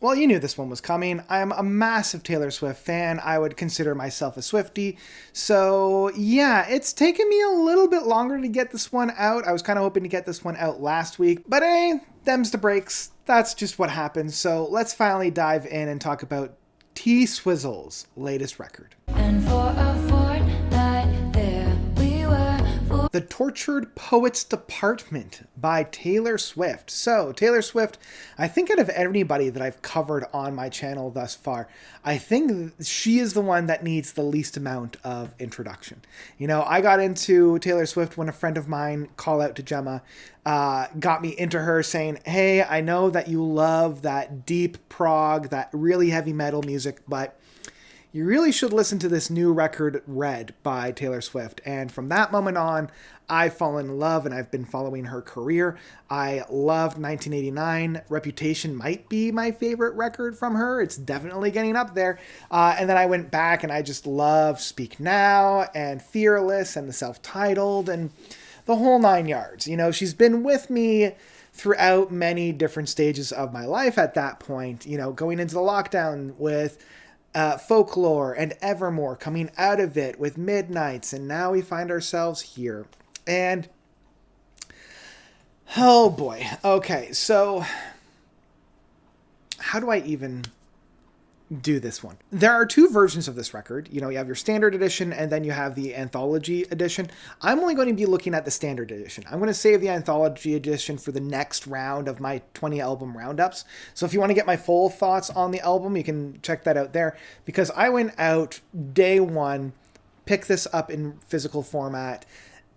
Well, you knew this one was coming. I'm a massive Taylor Swift fan. I would consider myself a Swiftie. So, yeah, it's taken me a little bit longer to get this one out. I was kind of hoping to get this one out last week. But hey, them's the breaks. That's just what happens. So, let's finally dive in and talk about T Swizzle's latest record. And for a fortnight there we were. The Tortured Poets Department by Taylor Swift. So, Taylor Swift, I think out of anybody that I've covered on my channel thus far, I think she is the one that needs the least amount of introduction. You know, I got into Taylor Swift when a friend of mine, call out to Gemma, got me into her saying, hey, I know that you love that deep prog, that really heavy metal music, but you really should listen to this new record, Red, by Taylor Swift. And from that moment on, I've fallen in love and I've been following her career. I loved 1989. Reputation might be my favorite record from her. It's definitely getting up there. And then I went back and I just love Speak Now and Fearless and the self-titled and the whole nine yards. You know, she's been with me throughout many different stages of my life at that point, you know, going into the lockdown with Folklore and Evermore, coming out of it with Midnights, and now we find ourselves here. And oh boy, okay, so how do I even do this one? There are two versions of this record. You know, you have your standard edition and then you have the anthology edition. I'm only going to be looking at the standard edition. I'm going to save the anthology edition for the next round of my 20 album roundups. So if you want to get my full thoughts on the album, you can check that out there, because I went out day one, picked this up in physical format,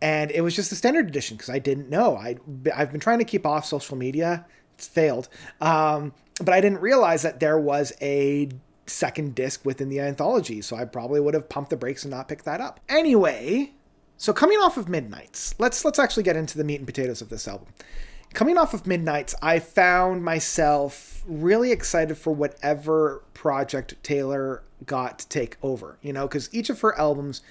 and it was just the standard edition because I didn't know. I've been trying to keep off social media. It's failed. But I didn't realize that there was a second disc within the anthology, so I probably would have pumped the brakes and not picked that up. Anyway, so coming off of Midnights, let's actually get into the meat and potatoes of this album. Coming off of Midnights, I found myself really excited for whatever project Taylor got to take over, you know, because each of her albums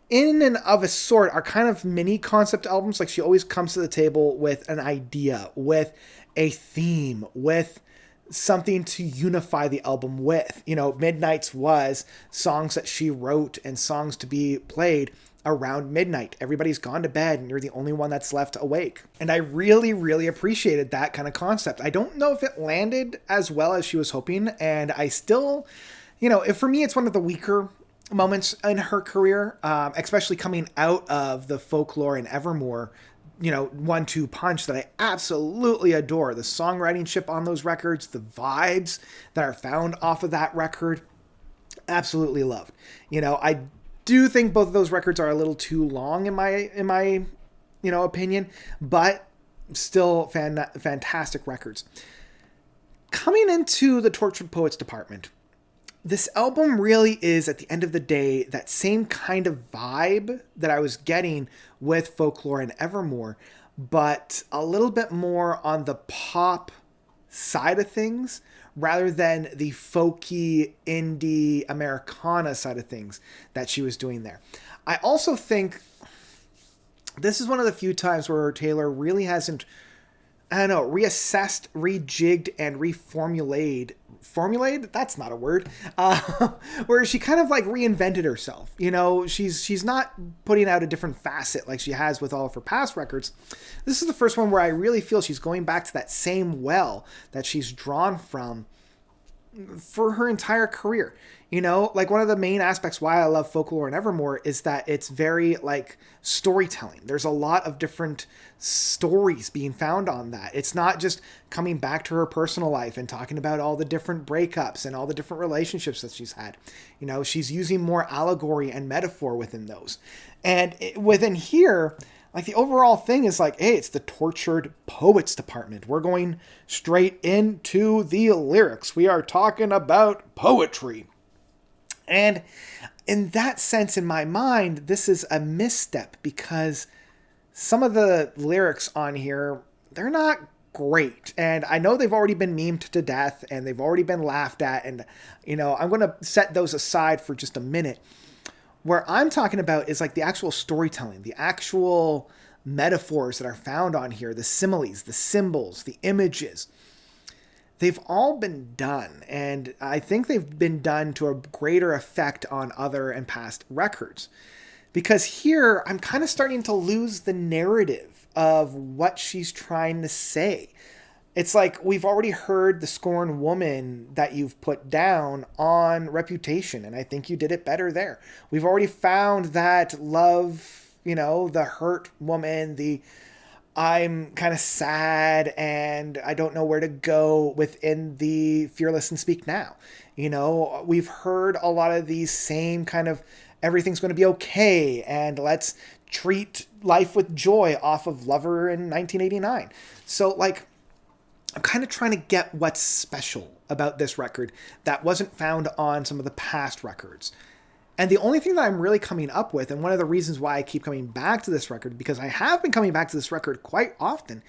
in and of a sort are kind of mini concept albums. Like, she always comes to the table with an idea, with a theme, with something to unify the album with. You know, Midnights was songs that she wrote and songs to be played around midnight. Everybody's gone to bed and you're the only one that's left awake. And I really, really appreciated that kind of concept. I don't know if it landed as well as she was hoping. And I still, you know, for me, it's one of the weaker moments in her career, especially coming out of the Folklore and Evermore, you know, 1-2 punch that I absolutely adore. The songwriting ship on those records, the vibes that are found off of that record, absolutely loved. You know, I do think both of those records are a little too long in my you know, opinion, but still fantastic records. Coming into the Tortured Poets Department, this album really is, at the end of the day, that same kind of vibe that I was getting with Folklore and Evermore, but a little bit more on the pop side of things rather than the folky indie Americana side of things that she was doing there. I also think this is one of the few times where Taylor really hasn't, I don't know, reassessed, rejigged, and reformulated. Formulated? That's not a word. Where she kind of like reinvented herself. You know, she's not putting out a different facet like she has with all of her past records. This is the first one where I really feel she's going back to that same well that she's drawn from for her entire career. You know, like, one of the main aspects why I love Folklore and Evermore is that it's very like storytelling. There's a lot of different stories being found on that. It's not just coming back to her personal life and talking about all the different breakups and all the different relationships that she's had. You know, she's using more allegory and metaphor within those. And within here, like, the overall thing is like, hey, it's the Tortured Poets Department. We're going straight into the lyrics. We are talking about poetry. And in that sense, in my mind, this is a misstep, because some of the lyrics on here, they're not great. And I know they've already been memed to death and they've already been laughed at. And, you know, I'm going to set those aside for just a minute. Where I'm talking about is like the actual storytelling, the actual metaphors that are found on here, the similes, the symbols, the images. they've all been done. And I think they've been done to a greater effect on other and past records. Because here, I'm kind of starting to lose the narrative of what she's trying to say. It's like we've already heard the scorned woman that you've put down on Reputation, and I think you did it better there. We've already found that love, the hurt woman, the I'm kind of sad and I don't know where to go within the Fearless and Speak Now. We've heard a lot of these same kind of everything's going to be okay and let's treat life with joy off of Lover in 1989. So I'm kind of trying to get what's special about this record that wasn't found on some of the past records. And the only thing that I'm really coming up with, and one of the reasons why I keep coming back to this record, because I have been coming back to this record quite often,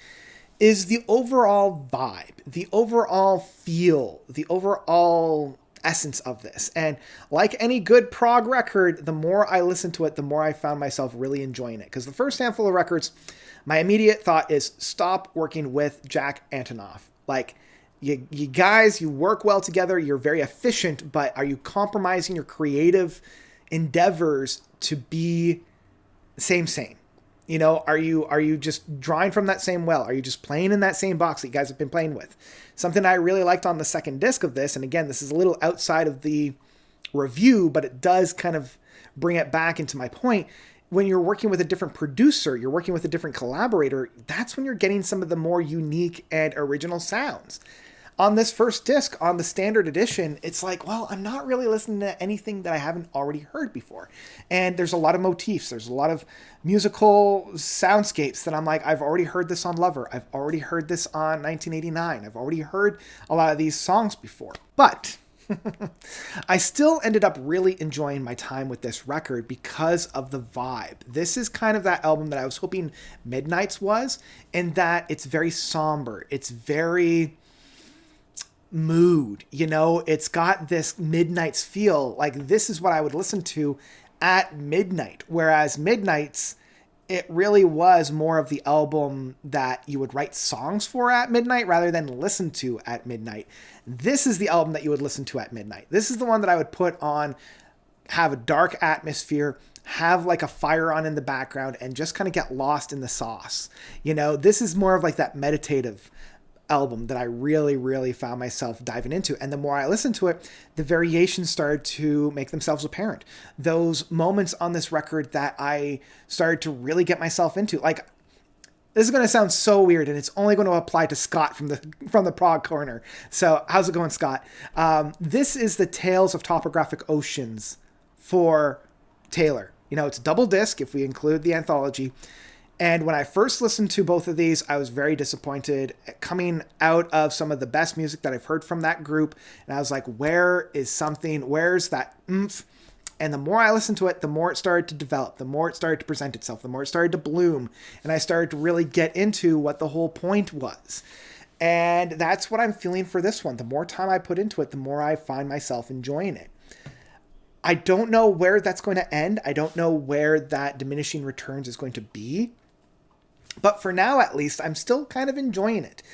is the overall vibe, the overall feel, the overall essence of this. And like any good prog record, the more I listened to it, the more I found myself really enjoying it. Because the first handful of records, my immediate thought is stop working with Jack Antonoff. You guys, you work well together, you're very efficient, but are you compromising your creative endeavors to be same? Are you just drawing from that same well? Are you just playing in that same box that you guys have been playing with? Something I really liked on the second disc of this, and again, this is a little outside of the review, but it does kind of bring it back into my point. When you're working with a different producer, you're working with a different collaborator, that's when you're getting some of the more unique and original sounds. On this first disc, on the standard edition, it's like, well, I'm not really listening to anything that I haven't already heard before. And there's a lot of motifs. There's a lot of musical soundscapes that I'm like, I've already heard this on Lover. I've already heard this on 1989. I've already heard a lot of these songs before. But I still ended up really enjoying my time with this record because of the vibe. This is kind of that album that I was hoping Midnights was, in that it's very somber. It's very mood, it's got this Midnights feel. Like this is what I would listen to at midnight. Whereas Midnights, it really was more of the album that you would write songs for at midnight rather than listen to at midnight. This is the album that you would listen to at midnight. This is the one that I would put on, have a dark atmosphere, have like a fire on in the background, and just kind of get lost in the sauce. This is more of like that meditative album that I really, really found myself diving into. And the more I listened to it, the variations started to make themselves apparent. Those moments on this record that I started to really get myself into. Like, this is going to sound so weird, and it's only going to apply to Scott from the Prog Corner. So how's it going, Scott? This is the Tales of Topographic Oceans for Taylor. It's a double disc if we include the anthology. And when I first listened to both of these, I was very disappointed, coming out of some of the best music that I've heard from that group. And I was like, where's that oomph? And the more I listened to it, the more it started to develop, the more it started to present itself, the more it started to bloom. And I started to really get into what the whole point was. And that's what I'm feeling for this one. The more time I put into it, the more I find myself enjoying it. I don't know where that's going to end. I don't know where that diminishing returns is going to be. But for now, at least, I'm still kind of enjoying it.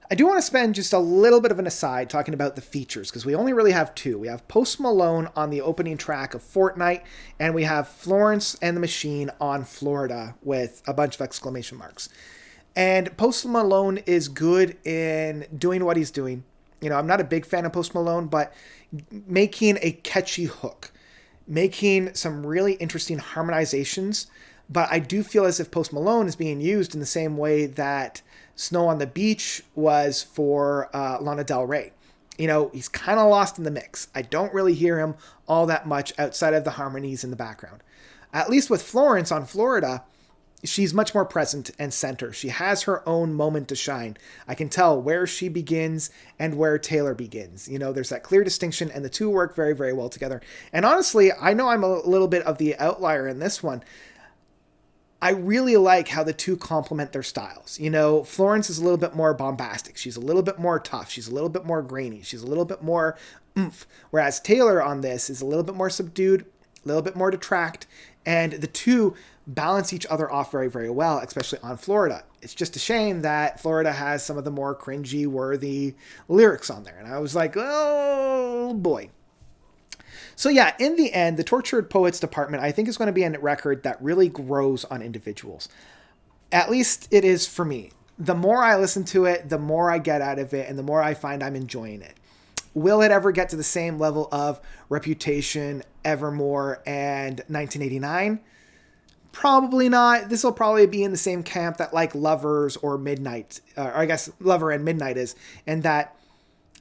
I do want to spend just a little bit of an aside talking about the features, because we only really have two. We have Post Malone on the opening track of Fortnight, and we have Florence and the Machine on Florida with a bunch of exclamation marks. And Post Malone is good in doing what he's doing. I'm not a big fan of Post Malone, but making a catchy hook, making some really interesting harmonizations. But I do feel as if Post Malone is being used in the same way that Snow on the Beach was for Lana Del Rey. He's kind of lost in the mix. I don't really hear him all that much outside of the harmonies in the background. At least with Florence on Florida, she's much more present and center. She has her own moment to shine. I can tell where she begins and where Taylor begins. There's that clear distinction, and the two work very, very well together. And honestly, I know I'm a little bit of the outlier in this one. I really like how the two complement their styles. Florence is a little bit more bombastic. She's a little bit more tough. She's a little bit more grainy. She's a little bit more oomph. Whereas Taylor on this is a little bit more subdued, a little bit more detract, and the two balance each other off very, very well, especially on Florida. It's just a shame that Florida has some of the more cringy worthy lyrics on there. And I was like, oh boy. So yeah, in the end, the Tortured Poets Department, I think, is going to be a record that really grows on individuals. At least it is for me. The more I listen to it, the more I get out of it, and the more I find I'm enjoying it. Will it ever get to the same level of Reputation, Evermore, and 1989? Probably not. This will probably be in the same camp that like Lovers or Midnight, or I guess Lover and Midnight is, and that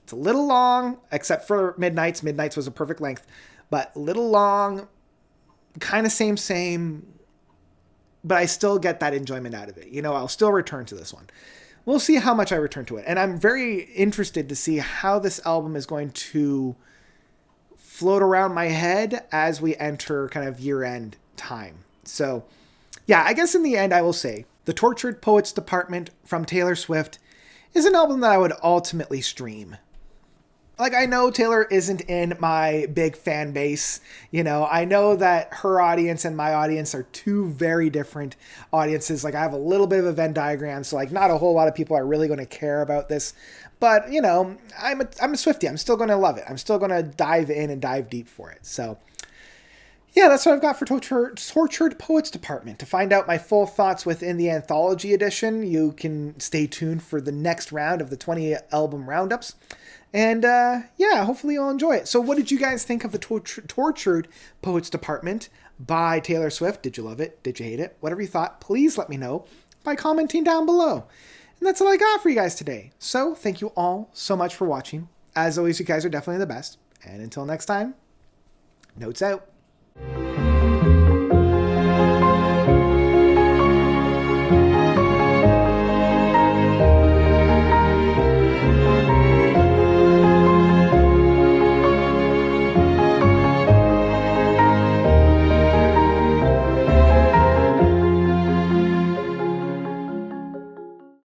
it's a little long, except for Midnight's. Midnight's was a perfect length, but a little long, kind of same, but I still get that enjoyment out of it. You know, I'll still return to this one. We'll see how much I return to it. And I'm very interested to see how this album is going to float around my head as we enter kind of year-end time. So, yeah, I guess in the end, I will say The Tortured Poets Department from Taylor Swift is an album that I would ultimately stream. Like, I know Taylor isn't in my big fan base. You know, I know that her audience and my audience are two very different audiences. Like, I have a little bit of a Venn diagram, so, like, not a whole lot of people are really going to care about this. But, you know, I'm a Swiftie. I'm still going to love it. I'm still going to dive in and dive deep for it. So, yeah, that's what I've got for Tortured Poets Department. To find out my full thoughts within the Anthology Edition, you can stay tuned for the next round of the 20 album roundups. And, yeah, hopefully you'll enjoy it. So what did you guys think of the Tortured Poets Department by Taylor Swift? Did you love it? Did you hate it? Whatever you thought, please let me know by commenting down below. And that's all I got for you guys today. So thank you all so much for watching. As always, you guys are definitely the best. And until next time, notes out.